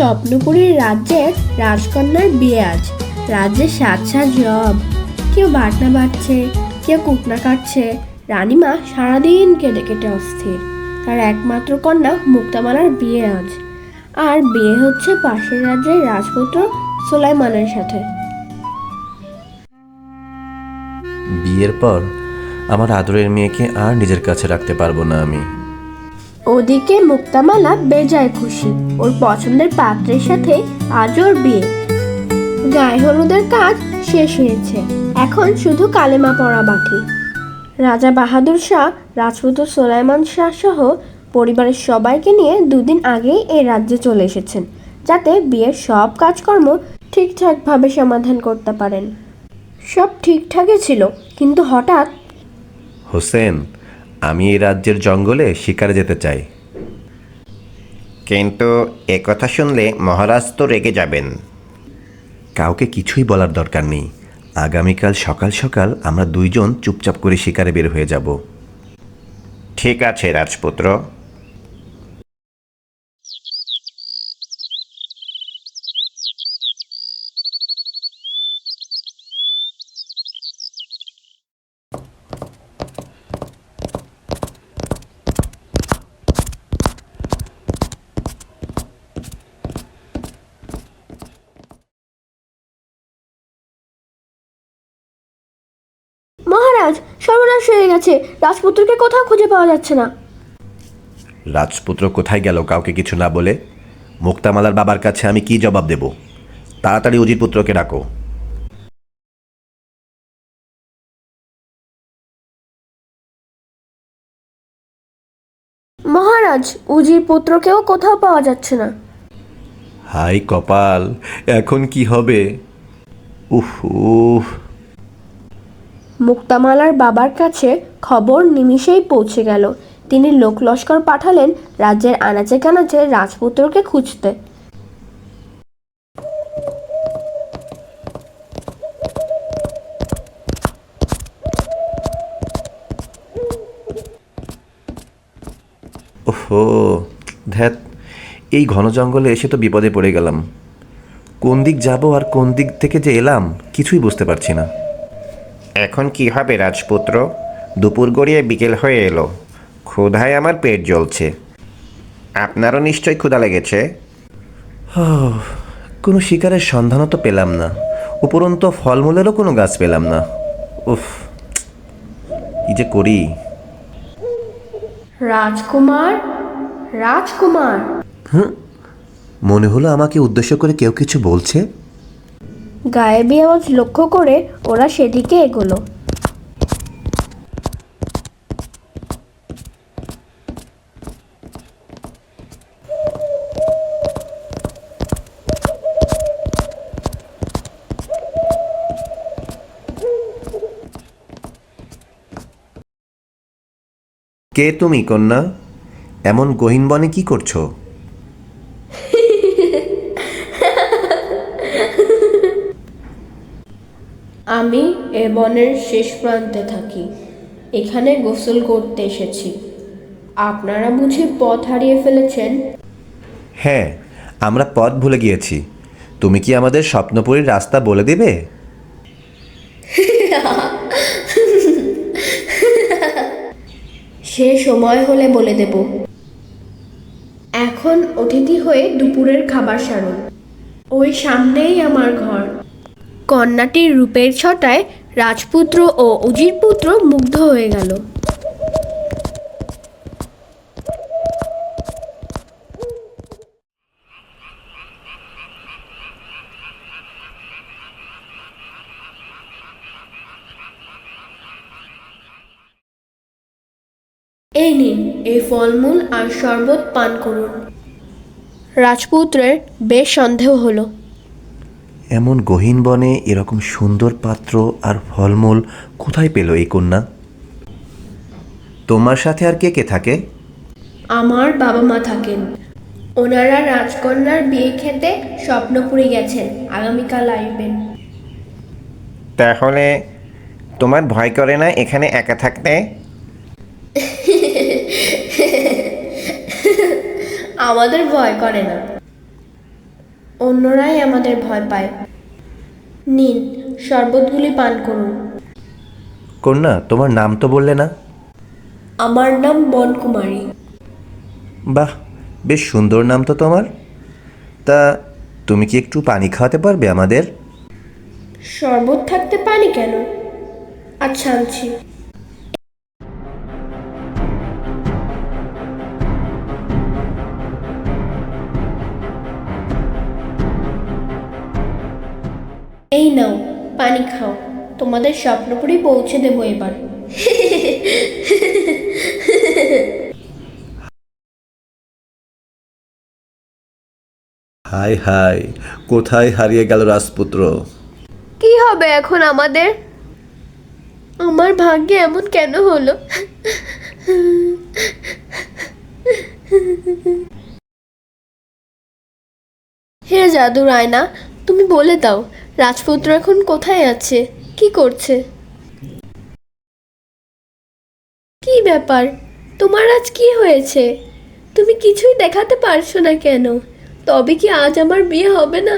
স্বপ্নপুরীর রাজ্যের রাজকন্যার বিয়ে আজ। রাজ্যে সাজ সাজ রব, কেউ বাটনা বাটছে, কেউ কুটনা কাটছে। রানীমা সারাদিন কেটে কেটে অস্থির। তার একমাত্র কন্যা মুক্তামালার বিয়ে আজ, আর বিয়ে হচ্ছে পাশের রাজ্যের রাজপুত্র সুলাইমানের সাথে। বিয়ের পর আমার আদরের মেয়েকে আর নিজের কাছে রাখতে পারবো না আমি। ওদিকে মুক্তামালা বেজায় খুশি, ওর পছন্দের পাত্রের সাথে আজ ওর বিয়ে। গায়ে হলুদের কাজ শেষ হয়েছে, এখন শুধু কালেমা পড়া বাকি। রাজা বাহাদুর শাহ, রাজপুত্র সুলাইমান শাহ সহ পরিবারের সবাইকে নিয়ে দুদিন আগেই এই রাজ্যে চলে এসেছেন, যাতে বিয়ের সব কাজকর্ম ঠিকঠাকভাবে সমাধান করতে পারেন। সব ঠিকঠাকই ছিল, কিন্তু হঠাৎ হোসেন, আমি এই রাজ্যের জঙ্গলে শিকারে যেতে চাই। কিন্তু একথা শুনলে মহারাজ তো রেগে যাবেন। কাউকে কিছুই বলার দরকার নেই। আগামীকাল সকাল সকাল আমরা দুইজন চুপচাপ করে শিকারে বের হয়ে যাব। ঠিক আছে রাজপুত্র। মহারাজ, সর্বনাশ হয়ে গেছে, রাজপুত্রকে কোথাও খুঁজে পাওয়া যাচ্ছে না। রাজপুত্র কোথায় গেল কাউকে কিছু না বলে? মুক্তামালার বাবার কাছে আমি কি জবাব দেব? তাড়াতাড়ি উজির পুত্রকে ডাকো। মহারাজ, উজির পুত্রকেও কোথাও পাওয়া যাচ্ছে না। হাই কপাল, এখন কি হবে? উফ উফ। মুক্তামালার বাবার কাছে খবর নিমিষেই পৌঁছে গেল। তিনি লোক লস্কর পাঠালেন রাজ্যের আনাচে কানাচে রাজপুত্রকে খুঁজতে। ওহো, ধ্যাত, এই ঘন জঙ্গলে এসে তো বিপদে পড়ে গেলাম। কোন দিক যাব আর কোন দিক থেকে যে এলাম কিছুই বুঝতে পারছি না। এখন কি হবে রাজপুত্র? দুপুর গড়িয়ে বিকেল হয়ে এলো, ক্ষুধায় আমার পেট জ্বলছে। আপনারও নিশ্চয়ই ক্ষুধা লেগেছে। কোনো শিকারের সন্ধানও তো পেলাম না, উপরন্ত ফলমূলেরও কোনো গাছ পেলাম না। উফ, কি যে করি। রাজকুমার, রাজকুমার! মনে হলো আমাকে উদ্দেশ্য করে কেউ কিছু বলছে। গায়েবী আওয়াজ লক্ষ্য করে ওরা সেদিকে এগোলো। কে তুমি কন্যা? এমন গহীন বনে কি করছো? আমি এ বনের শেষ প্রান্তে থাকি, এখানে গোসল করতে এসেছি। আপনারা বুঝি পথ হারিয়ে ফেলেছেন? হ্যাঁ, আমরা পথ ভুলে গিয়েছি। তুমি কি আমাদের স্বপ্নপুরীর রাস্তা বলে দিবে? সে সময় হলে বলে দেব। এখন অতিথি হয়ে দুপুরের খাবার সারুন। ওই সামনেই আমার ঘর। কন্যাটির রূপের ছটায় রাজপুত্র ও উজির পুত্র মুগ্ধ হয়ে গেল। এই নিন, এই ফলমূল আর শরবত পান করুন। রাজপুত্রের বেশ সন্দেহ হলো। এমন গহীন বনে এরকম সুন্দর পাত্র আর ফলমূল কোথায় পেল এই কন্যা? তোমার সাথে আর কে কে থাকে? আমার বাবা মা থাকেন। ওনারা রাজকন্যার বিয়ে খেতে স্বপ্নপুরী গেছেন, আগামীকাল আসবেন। তাহলে তোমার ভয় করে না এখানে একা থাকতে? আমাদের ভয় করে না। অন্যরাই আমাদের ভয় পায়। নিন, শরবতগুলি পান করুন। কন্যা, তোমার নাম তো বললে না? আমার নাম বনকুমারী। বাহ, বেশ সুন্দর নাম তো তোমার। তা তুমি কি একটু পানি খাওয়াতে পারবে আমাদের? শরবত থাকতে পানি কেন? আচ্ছা, আনছি। এই নাও, পানি খাও। তোমাদের স্বপ্নপুরী পৌঁছে দেবো এবার। হায় হায়, কোথায় হারিয়ে গেল রাজপুত্র? কি হবে এখন আমাদের? আমার ভাগ্যে এমন কেন হলো? হে জাদুর আয়না, তুমি বলে দাও, রাজপুত্র এখন কোথায় আছে, কি করছে? কি ব্যাপার? তোমার আজ কি হয়েছে? তুমি কিছুই দেখাতে পারছো না কেন? তবে কি আজ আমার বিয়ে হবে না?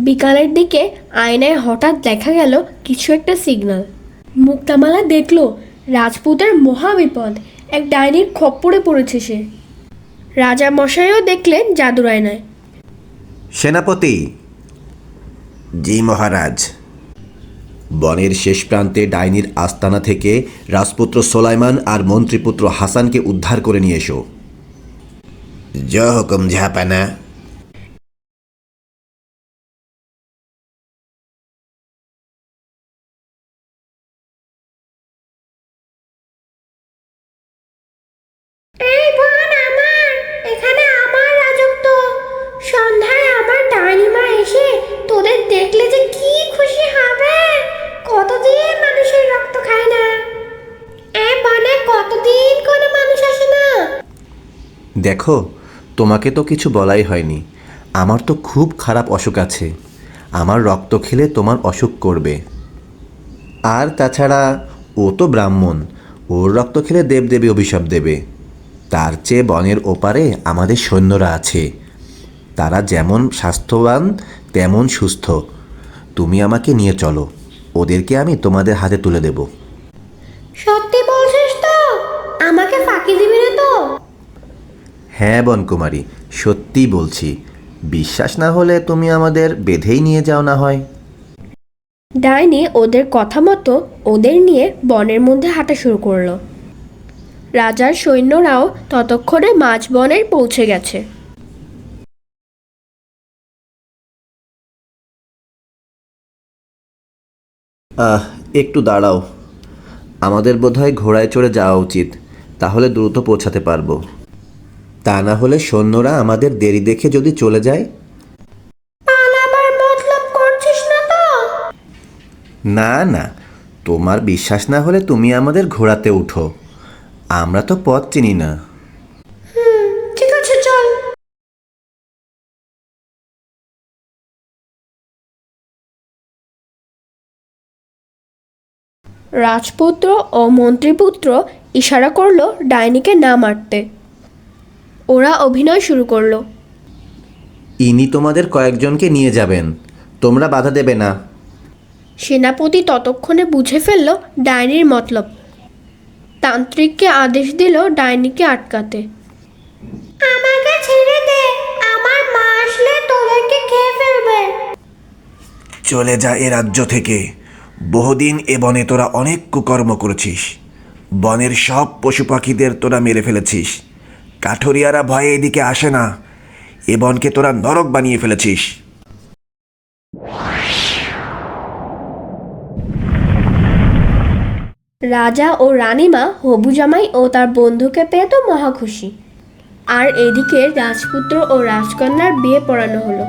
বিকালের দিকে আয়নায় হঠাৎ দেখা গেল কিছু একটা সিগন্যাল। মুক্তামালা দেখলো রাজপুতের মহাবিপদ, এক ডাইনির খপ্পরে পড়েছে সে। রাজা মশাইও দেখলেন জাদুর আয়নায়। সেনাপতি। জি মহারাজ। বনের শেষ প্রান্তে ডাইনির আস্তানা থেকে রাজপুত্র সোলাইমান আর মন্ত্রীপুত্র হাসানকে উদ্ধার করে নিয়ে এসো। জো হুকুম ঝাপানা। এই বন আমার, এখানে আমার রাজত্ব। সন্ধ্যায় আমার ডাইনিমা এসে তোদের দেখলে যে কি খুশি হবে। কতদিন মানুষের রক্ত খায় না, এই বনে কতদিন কোনো মানুষ আসে না। দেখো, তোমাকে তো কিছু বলাই হয়নি। আমার তো খুব খারাপ অসুখ আছে। আমার রক্ত খেলে তোমার অসুখ করবে। আর তাছাড়া ও তো ব্রাহ্মণ, ওর রক্ত খেলে দেবদেবী অভিশাপ দেবে। তার চেয়ে বনের ওপারে আমাদের সৈন্যরা আছে, তারা যেমন স্বাস্থ্যবান তেমন সুস্থ। তুমি আমাকে নিয়ে চলো, ওদেরকে আমি তোমাদের হাতে তুলে দেব। সত্যি বলছিস তো? আমাকে ফাঁকি দিবি না তো? হ্যাঁ বনকুমারী, সত্যি বলছি। বিশ্বাস না হলে তুমি আমাদের বেঁধেই নিয়ে যাও না হয়। ডাইনি ওদের কথা মতো ওদের নিয়ে বনের মধ্যে হাঁটা শুরু করলো। রাজার সৈন্যরাও ততক্ষণে মাঝ বনে পৌঁছে গেছে। একটু দাঁড়াও, আমাদের বোধহয় ঘোড়ায় চড়ে যাওয়া উচিত, তাহলে দ্রুত পৌঁছাতে পারবো। তা না হলে সৈন্যরা আমাদের দেরি দেখে যদি চলে যায়। পালাবার মতলব করছিস না তো? না না, তোমার বিশ্বাস না হলে তুমি আমাদের ঘোড়াতে উঠো। আমরা তো পথ চিনি না। ঠিক আছে, চল। রাজপুত্র ও মন্ত্রীপুত্র ইশারা করলো ডাইনিকে না মারতে। ওরা অভিনয় শুরু করলো। ইনি তোমাদের কয়েকজনকে নিয়ে যাবেন, তোমরা বাধা দেবে না। সেনাপতি ততক্ষণে বুঝে ফেলল ডাইনির মতলব। তান্ত্রিককে আদেশ দিল ডাইনিকে আটকাতে। আমাকে ছেড়ে দে, আমার মা আসলে তোদেরকে খেয়ে ফেলবে। চলে যা এ রাজ্য থেকে। বহুদিন এ বনে তোরা অনেক কুকর্ম করেছিস। বনের সব পশু পাখিদের তোরা মেরে ফেলেছিস। কাঠুরিয়ারা ভয়ে এদিকে আসে না। এ বনকে তোরা নরক বানিয়ে ফেলেছিস। রাজা ও রানীমা হবু জামাই ও তার বন্ধুকে পেয়ে তো মহা খুশি। আর এদিকে রাজপুত্র ও রাজকন্যার বিয়ে পড়ানো হলো।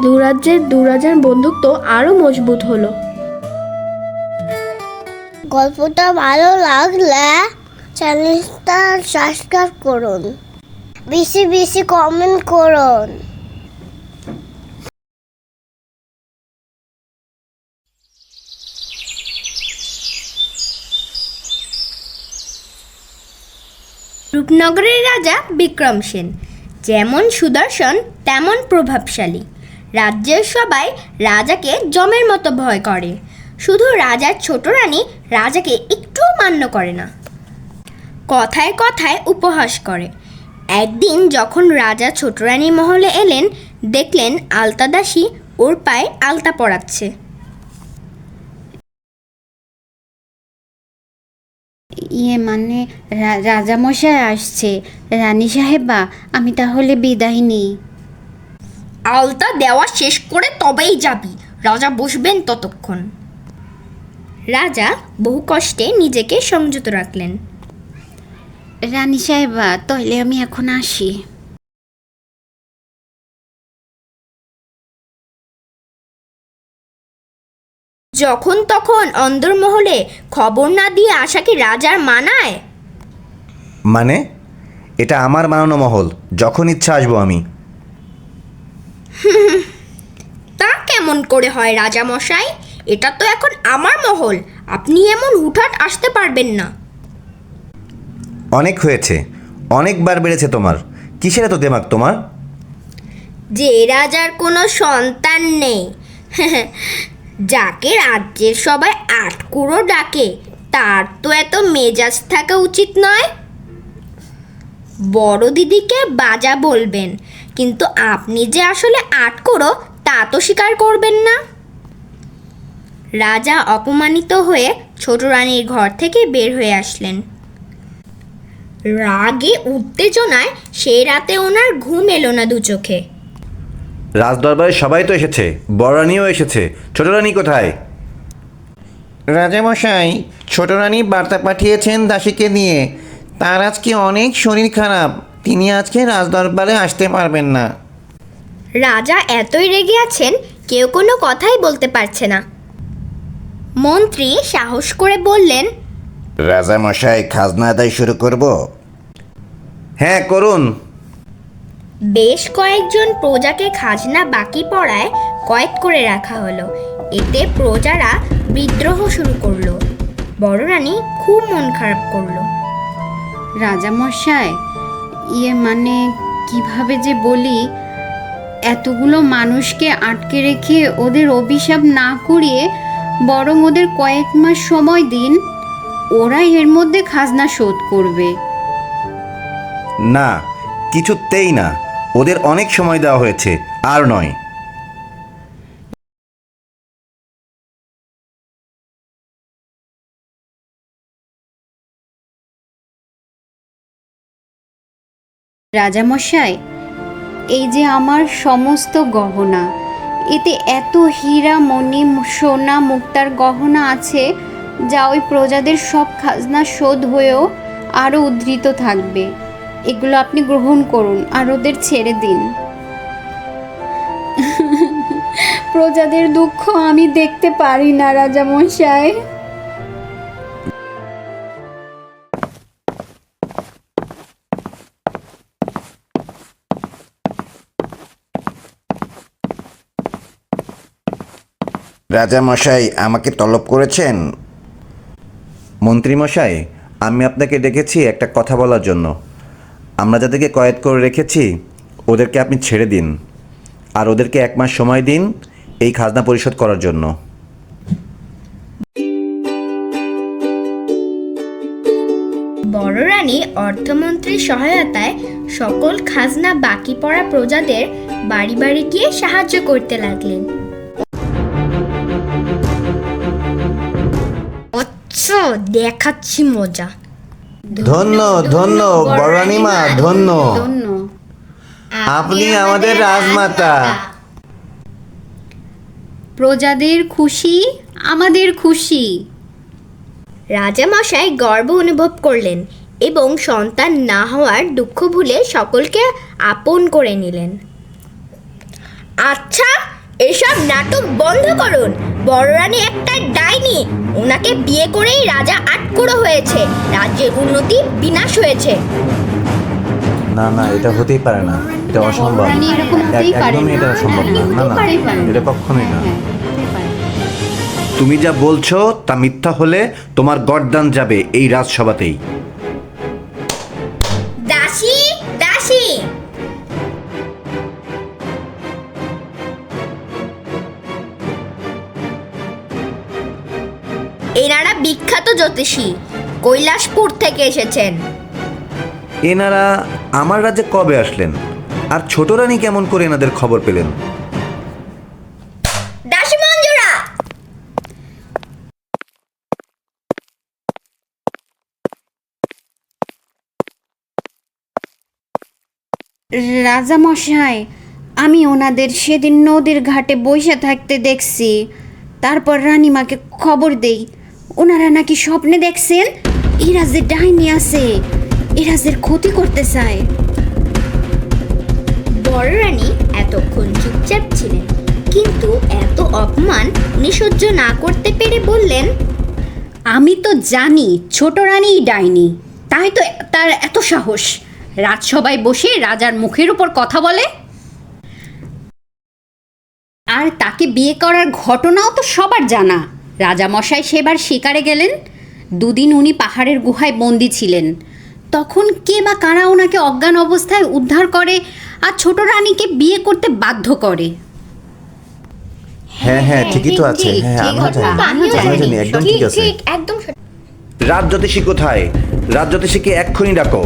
দু রাজ্যের দু রাজার বন্ধুত্ব আরো মজবুত হলো। গল্পটা ভালো লাগলে চ্যানেলটা সাবস্ক্রাইব করুন, বেশি বেশি কমেন্ট করুন। রূপনগরের রাজা বিক্রম সেন যেমন সুদর্শন তেমন প্রভাবশালী। রাজ্যের সবাই রাজাকে জমের মতো ভয় করে, শুধু রাজার ছোট রানী রাজাকে একটুও মান্য করে না, কথায় কথায় উপহাস করে। একদিন যখন রাজা ছোট রানীর মহলে এলেন, দেখলেন আলতা দাসী ওর পায়ে আলতা পরাচ্ছে। মানে রাজামশাই আসছে। রানী সাহেবা, আমি তাহলে বিদায় নিই। আলতা দেওয়া শেষ করে তবেই যাবি, রাজা বসবেন ততক্ষণ। রাজা বহু কষ্টে নিজেকে সংযত রাখলেন। রানী সাহেবা, তাহলে আমি এখন আসি। যখন তখন অন্দরমহলে খবর না দিয়ে আসা কি রাজার মানায়? মানে এটা আমার বানানো মহল, যখন ইচ্ছা আসবো আমি। তা কেমন করে হয় রাজা মশাই? এটা তো এখন আমার মহল, আপনি এমন হুটহাট আসতে পারবেন না। অনেক হয়েছে, অনেকবার বেড়েছে তোমার। কিসের এত দেমাগ তোমার? যে রাজার কোনো সন্তান নেই, যাকে রাজ্যের সবাই আটকুড়ো ডাকে, তার তো এত মেজাজ থাকা উচিত নয়। বড় দিদিকে বাজা বলবেন, কিন্তু আপনি যে আসলে আটকুড়ো তা তো স্বীকার করবেন না। রাজা অপমানিত হয়ে ছোট রানীর ঘর থেকে বের হয়ে আসলেন। রাগে উত্তেজনায় সেই রাতে ওনার ঘুম এলো না দু চোখে। রাজদরবারে সবাই তো এসেছে, বড় রানীও এসেছে, ছোট রানী কোথায়? রাজামশাই, ছোট রানী বার্তা পাঠিয়েছেন দাসীকে নিয়ে। তার আজকে অনেক শরীর খারাপ, তিনি আজকে রাজদরবারে আসতে পারবেন না। রাজা এতই রেগে আছেন, কেউ কোনো কথাই বলতে পারছে না। মন্ত্রী সাহস করে বললেন, রাজামশাই, খাজনা আদায় শুরু করব? হ্যাঁ, করুন। বেশ কয়েকজন প্রজাকে খাজনা বাকি পড়ায় কয়েদ করে রাখা হলো। এতে প্রজারা বিদ্রোহ শুরু করলো। বড় রানী খুব মন খারাপ করলো। রাজামশাই, মানে কিভাবে যে বলি, এতগুলো মানুষকে আটকে রেখে ওদের অভিশাপ না করিয়ে বরং ওদের কয়েক মাস সময় দিন, ওরা এর মধ্যে খাজনা শোধ করবে। না, কিছুতেই না, ওদের অনেক সময় দেওয়া হয়েছে, আর নয়। রাজামশাই, এই যে আমার সমস্ত গহনা, এতে এত হীরা মণি সোনা মুক্তার গহনা আছে, যা ওই প্রজাদের সব খাজনা শোধ হয়েও আরও উদ্ধৃত থাকবে। এগুলো আপনি গ্রহণ করুন আর ওদের ছেড়ে দিন। প্রজাদের দুঃখ আমি দেখতে পারি না রাজামশাই। রাজামশাই, আমাকে তলব করেছেন? মন্ত্রীমশাই, আমি আপনাকে ডেকেছি একটা কথা বলার জন্য। আমরা যাদেরকে কয়েদ করে রেখেছি ওদেরকে আপনি ছেড়ে দিন, আর ওদেরকে 1 মাস সময় দিন এই খাজনা পরিশোধ করার জন্য। বড় রানী অর্থমন্ত্রীর সহায়তায় সকল খাজনা বাকি পড়া প্রজাদের বাড়ি বাড়ি গিয়ে সাহায্য করতে লাগলেন। আচ্ছা, দেখাচ্ছি মজা। ধন্য ধন্য বড় রানীমা, ধন্য। ধন্য। আপনি আমাদের রাজমাতা। প্রজাদের খুশি আমাদের খুশি। রাজামশাই গর্ব অনুভব করলেন এবং সন্তান না হওয়ার দুঃখ ভুলে সকলকে আপন করে নিলেন। আচ্ছা, এসব নাটক বন্ধ করুন। বড় রানী একটা ডাইনি, ওনাকে বিয়ে করেই রাজা আটকুড়ো হয়েছে, রাজ্যের উন্নতি বিনাশ হয়েছে। না না, এটা হতেই পারে না, এটা অসম্ভব। রানী এরকম হতেই পারে একদমই এটা না। সম্ভব না। না না, হতেই পারে না। এটা কখনোই না। হ্যাঁ, হতে পারে। তুমি যা বলছো তা মিথ্যা হলে তোমার গর্দান যাবে এই রাজসভাতেই। এনারা বিখ্যাত জ্যোতিষী, কৈলাসপুর থেকে এসেছেন। এনারা আমার রাজ্যে কবে আসলেন, আর ছোট রানী কেমন করে এনাদের খবর পেলেন? দাসী মঞ্জুরা, রাজামশাই, আমি ওনাদের সেদিন নদীর ঘাটে বসে থাকতে দেখছি। তারপর রানীমাকে খবর দেই, ওনারা নাকি স্বপ্নে দেখছেন এই রাজ্যে ডাইনি আছে, এই রাজ্যের ক্ষতি করতে চায়। বড় রানী এতক্ষণ চুপচাপ ছিলেন, কিন্তু এত অপমান নিঃসহ্য না করতে পেরে বললেন, আমি তো জানি ছোট রানীই ডাইনি, তাই তো তার এত সাহস রাজসভায় বসে রাজার মুখের উপর কথা বলে। আর তাকে বিয়ে করার ঘটনাও তো সবার জানা। রাজামশাই সেবার শিকারে গেলেন, দুদিন উনি পাহাড়ের গুহায় বন্দি ছিলেন। তখন কে বা কারা ওনাকে অজ্ঞান অবস্থায় উদ্ধার করে আর ছোট রানীকে বিয়ে করতে বাধ্য করে। হ্যাঁ হ্যাঁ, ঠিকই তো আছে। হ্যাঁ, আমিও জানি, একদম ঠিক আছে। একদম সঠিক। রাজজ্যোতিষী কোথায়? রাজজ্যোতিষীকে এক্ষুনি ডাকো।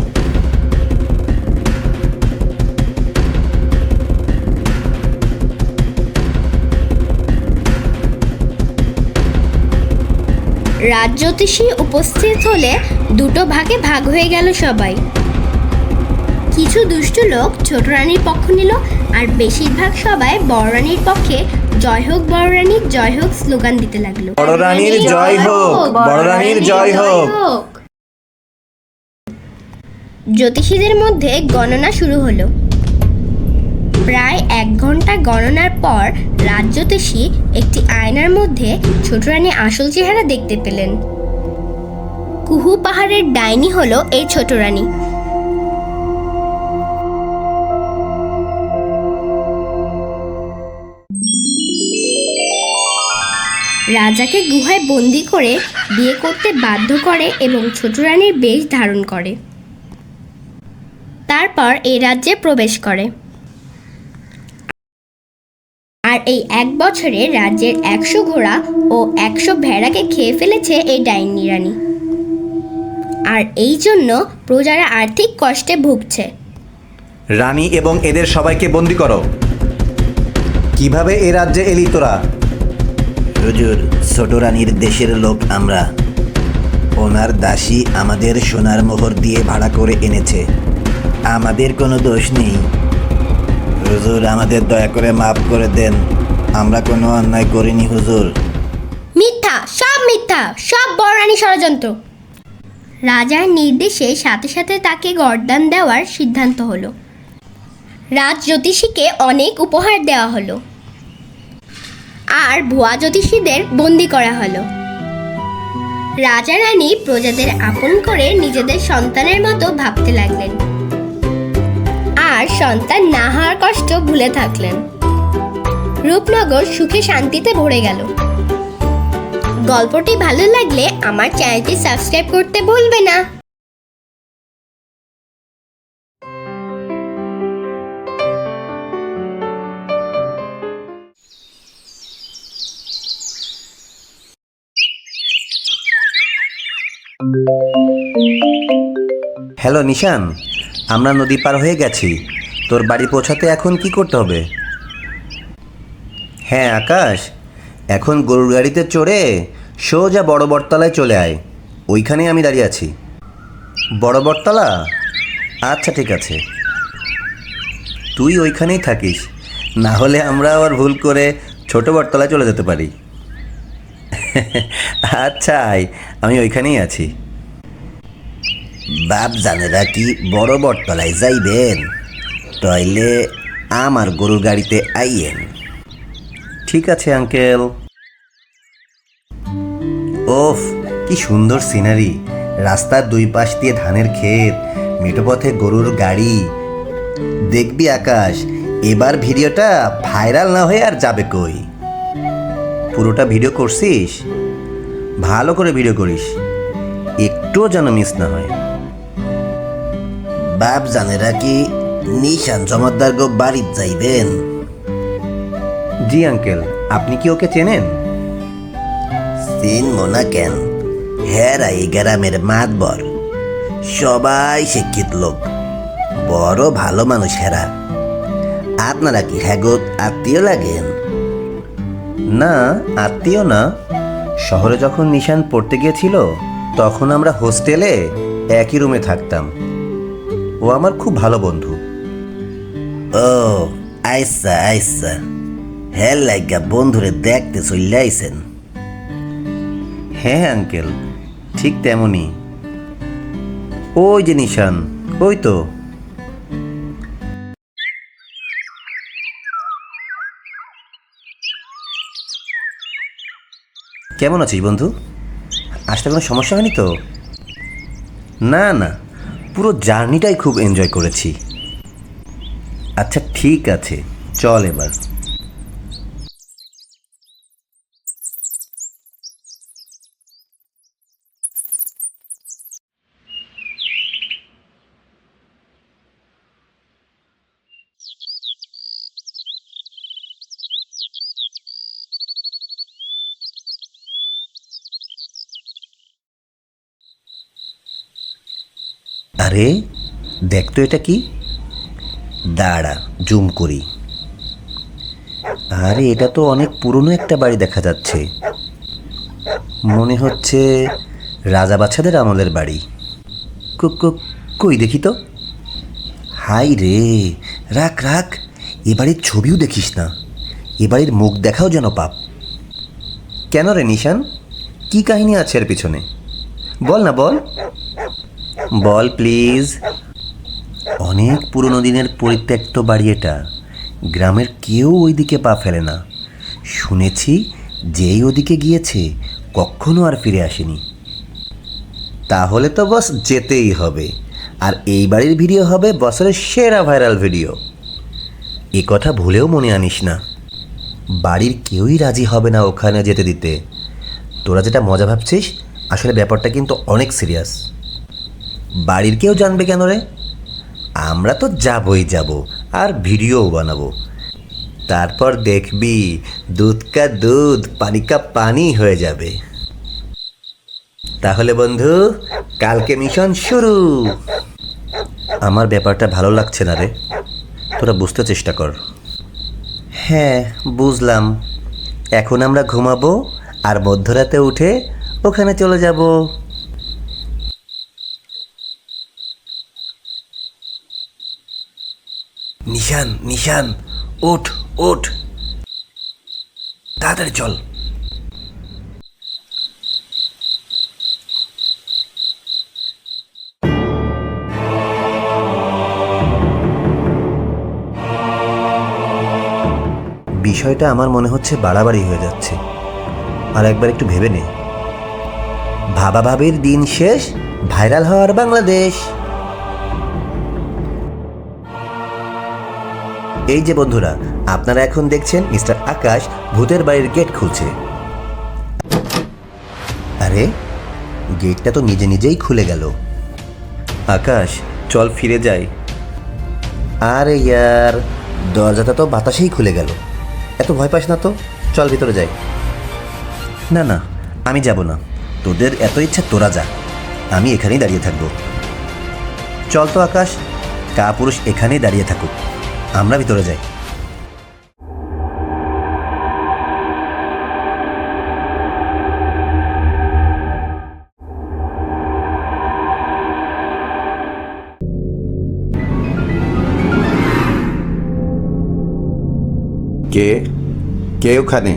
রাজজ্যোতিষী উপস্থিত হলে দুটো ভাগে ভাগ হয়ে গেল সবাই। কিছু দুষ্ট লোক ছোট রানীর পক্ষ নিল, আর বেশিরভাগ সবাই বড় রানীর পক্ষে জয় হোক বড় রানীর জয় হোক স্লোগান দিতে লাগলো। বড় রানীর জয় হোক, বড় রানীর জয় হোক। জ্যোতিষীদের মধ্যে গণনা শুরু হলো। প্রায় 1 ঘন্টা গণনার পর রাজজ্যোতিষী একটি আয়নার মধ্যে ছোট রানীর আসল চেহারা দেখতে পেলেন। কুহু পাহাড়ের ডাইনি হলো এই ছোট রানী। রাজাকে গুহায় বন্দি করে বিয়ে করতে বাধ্য করে এবং ছোট রানীর বেশ ধারণ করে। তারপর এই রাজ্যে প্রবেশ করে। আর এই 1 বছরে রাজ্যের 100 ঘোড়া ও 100 ভেড়াকে খেয়ে ফেলেছে এই ডাইনি রানী। আর এই জন্য প্রজারা আর্থিক কষ্টে ভুগছে। রানী এবং এদের সবাইকে বন্দি করো। কিভাবে এ রাজ্যে এলি তোরা? হুজুর, ছোট রানীর দেশের লোক আমরা। ওনার দাসী আমাদের সোনার মোহর দিয়ে ভাড়া করে এনেছে, আমাদের কোনো দোষ নেই। হুজুর, আমাদের দয়া করে মাফ করে দেন, আমরা কোনো অন্যায় করিনি হুজুর। মিথ্যা, সব মিথ্যা, সব বড় রানী ষড়যন্ত্র। রাজার নির্দেশে সাথে সাথে তাকে গর্দান দেওয়ার সিদ্ধান্ত হলো। রাজ জ্যোতিষীকে অনেক উপহার দেওয়া হলো, আর ভুয়া জ্যোতিষীদের বন্দি করা হলো। রাজা রানী প্রজাদের আপন করে নিজেদের সন্তানের মতো ভাবতে লাগলেন, আর সন্তান না হওয়ার কষ্ট ভুলে থাকলেন। রূপনগর সুখে শান্তিতে ভরে গেল। গল্পটি ভালো লাগলে আমার চ্যানেলটি সাবস্ক্রাইব করতে ভুলবে না। হ্যালো নিশান, আমরা নদী পার হয়ে গেছি। তোর বাড়ি পৌঁছাতে এখন কি করতে হবে? হ্যাঁ আকাশ, এখন গরুর গাড়িতে চড়ে সোজা বড় বটতলায় চলে আয়। ওইখানেই আমি দাঁড়িয়ে আছি। বড় বটতলা? আচ্ছা ঠিক আছে, তুই ওইখানেই থাকিস, না হলে আমরা আবার ভুল করে ছোট বটতলায় চলে যেতে পারি। আচ্ছা আয়, আমি ওইখানেই আছি। বাপ জানেরা কি বড় বটতলায় যাইবেন? তাইলে আমার গরুর গাড়িতে আইয়েন। ঠিক আছে আঙ্কেল। ওফ, কি সুন্দর সিনারি! রাস্তার 2 পাশ দিয়ে ধানের ক্ষেত, মেঠো পথে গরুর গাড়ি। দেখবি আকাশ, এবার ভিডিওটা ভাইরাল না হয়ে আর যাবে কই। পুরোটা ভিডিও করছিস? ভালো করে ভিডিও করিস, একটুও যেন মিস না হয়। বাপ জানেরা কি নিশান জমাদ্দার গো বাড়িত যাইবেন? জি আঙ্কেল, আপনি কি ওকে চেনেন? চিনবো না কেন? হেরা এই গ্রামের মাতবর, সবাই শিক্ষিত লোক, বড় ভালো মানুষ হেরা। আপনারা কি হ্যাগো আত্মীয় লাগেন? না, আত্মীয় না। শহরে যখন নিশান পড়তে গিয়েছিল তখন আমরা হোস্টেলে একই রুমে থাকতাম। ও আমার খুব ভালো বন্ধু। ও আইসা আইসা, হের লাগা বন্ধুরে দেখতে চলে আইসেন। হ্যাঁ আঙ্কেল, ঠিক তেমনই। ওই যে নিশান, ওই তো। কেমন আছিস বন্ধু? আসতে কোনো সমস্যা হয়নি তো? না না, পুরো জার্নিটাই খুব এনজয় করেছি। আচ্ছা ঠিক আছে, চল এবার। আরে দেখ তো এটা কি? দাঁড়া জুম করি। আরে এটা তো অনেক পুরনো একটা বাড়ি দেখা যাচ্ছে। মনে হচ্ছে রাজা বাচ্চাদের আমলের বাড়ি। কই দেখি তো। হাই রে, রাখ রাখ, এ বাড়ির ছবিও দেখিস না। এ বাড়ির মুখ দেখাও যেন পাপ। কেন রে নিশান, কি কাহিনী আছে এর পিছনে? বল না বল, বল প্লিজ। অনেক পুরনো দিনের পরিত্যক্ত বাড়ি এটা। গ্রামের কেউ ওইদিকে পা ফেলে না। শুনেছি যেই ওদিকে গিয়েছে কখনো আর ফিরে আসেনি। তাহলে তো বস যেতেই হবে, আর এই বাড়ির ভিডিও হবে বছরের সেরা ভাইরাল ভিডিও। এ কথা ভুলেও মনে আনিস না। বাড়ির কেউই রাজি হবে না ওখানে যেতে দিতে। তোরা যেটা মজা ভাবছিস, আসলে ব্যাপারটা কিন্তু অনেক সিরিয়াস। বাড়ির কেউ জানবে কেন রে? আমরা তো যাবই যাব, আর ভিডিওও বানাবো। তারপর দেখবি দুধ কা দুধ পানি কা পানি হয়ে যাবে। তাহলে বন্ধু, কালকে মিশন শুরু। আমার ব্যাপারটা ভালো লাগছে না রে, তোরা বুঝতে চেষ্টা কর। হ্যাঁ বুঝলাম। এখন আমরা ঘুমাবো আর মধ্যরাতে উঠে ওখানে চলে যাব। নিশান নিশান, ওঠ ওঠ, তাড়াতাড়ি চল। বিষয়টা আমার মনে হচ্ছে বাড়াবাড়ি হয়ে যাচ্ছে। আর একবার একটু ভেবে নে। ভাবাভাবির দিন শেষ, ভাইরাল হওয়ার বাংলাদেশ। এই যে বন্ধুরা, আপনারা এখন দেখছেন মিস্টার আকাশ ভূতের বাড়ির গেট খুলছে। আরে গেটটা তো নিজে নিজেই খুলে গেল। আকাশ চল ফিরে যাই। আরে ইয়ার, দরজাটা তো বাতাসেই খুলে গেল। এত ভয় পাস না তো, চল ভিতরে যাই। না না, আমি যাব না। তোদের এত ইচ্ছা তোরা যা, আমি এখানেই দাঁড়িয়ে থাকবো। চল তো আকাশ, কাপুরুষ এখানেই দাঁড়িয়ে থাকুক, আমরা ভিতরে যাই। কে কে ওখানে?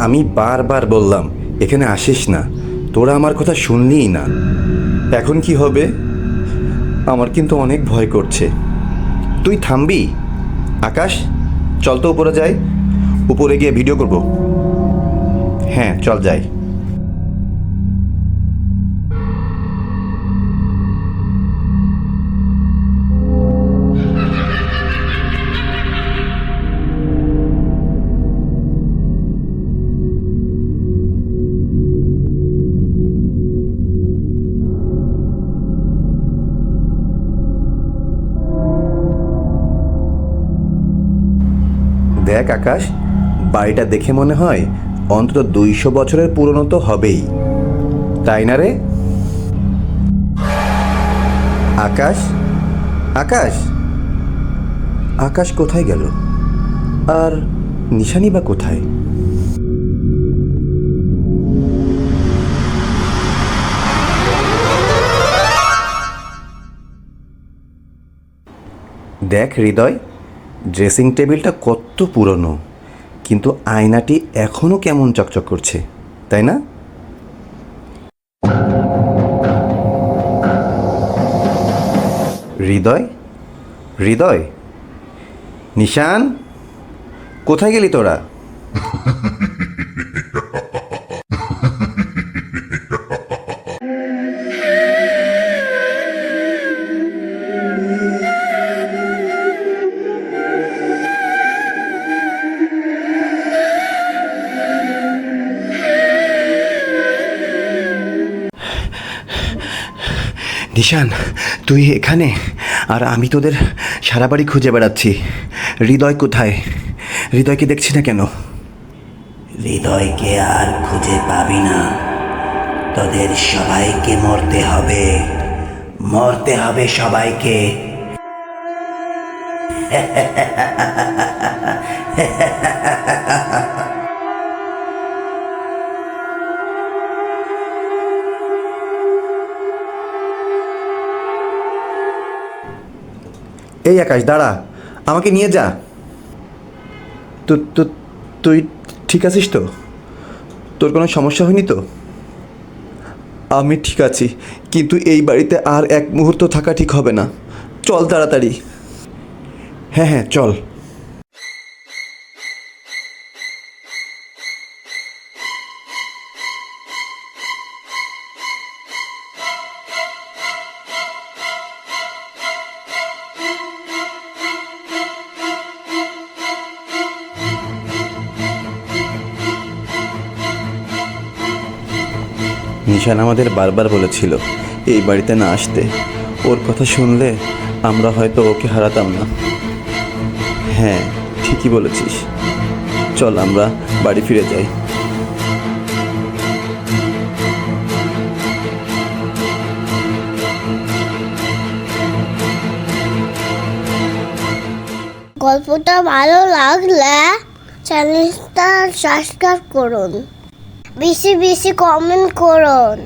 আমি বারবার বললাম এখানে আসিস না, তোরা আমার কথা শুনলিই না। এখন কি হবে? আমার কিন্তু অনেক ভয় করছে। তুই থামবি? আকাশ চল তো উপরে যাই, উপরে গিয়ে ভিডিও করব। হ্যাঁ চল যাই। দেখ আকাশ, বাড়িটা দেখে মনে হয় অন্তত 200 বছরের পুরনো তো হবেই, তাই না রে? আকাশ, আকাশ, আকাশ কোথায় গেল? আর নিশানি বা কোথায়? দেখ হৃদয়, ড্রেসিং টেবিলটা কত পুরনো, কিন্তু আয়নাটি এখনো কেমন চকচক করছে, তাই না? হৃদয়, হৃদয়, নিশান, কোথায় গেলি তোরা? নিশান, তুই এখানে, আর আমি তোদের সারা বাড়ি খুঁজে বেড়াচ্ছি। হৃদয় কোথায়? হৃদয়কে দেখছি না কেন? হৃদয়কে আর খুঁজে পাবি না। তোদের সবাইকে মরতে হবে, মরতে হবে সবাইকে। এই আকাশ, দাঁড়া, আমাকে নিয়ে যা। তুই ঠিক আছিস তো? তোর কোনো সমস্যা হয়নি তো? আমি ঠিক আছি, কিন্তু এই বাড়িতে আর এক মুহূর্ত থাকা ঠিক হবে না। চল তাড়াতাড়ি। হ্যাঁ হ্যাঁ, চল। নিশান আমাদের বারবার বলেছিল এই বাড়িতে না আসতে। ওর কথা শুনলে আমরা হয়তো ওকে হারাতাম না। হ্যাঁ, ঠিকই বলেছিস। চল আমরা বাড়ি ফিরে যাই। গল্পটা ভালো লাগলে চ্যানেলটা সাবস্ক্রাইব করুন, বেশি বেশি কমেন্ট করুন।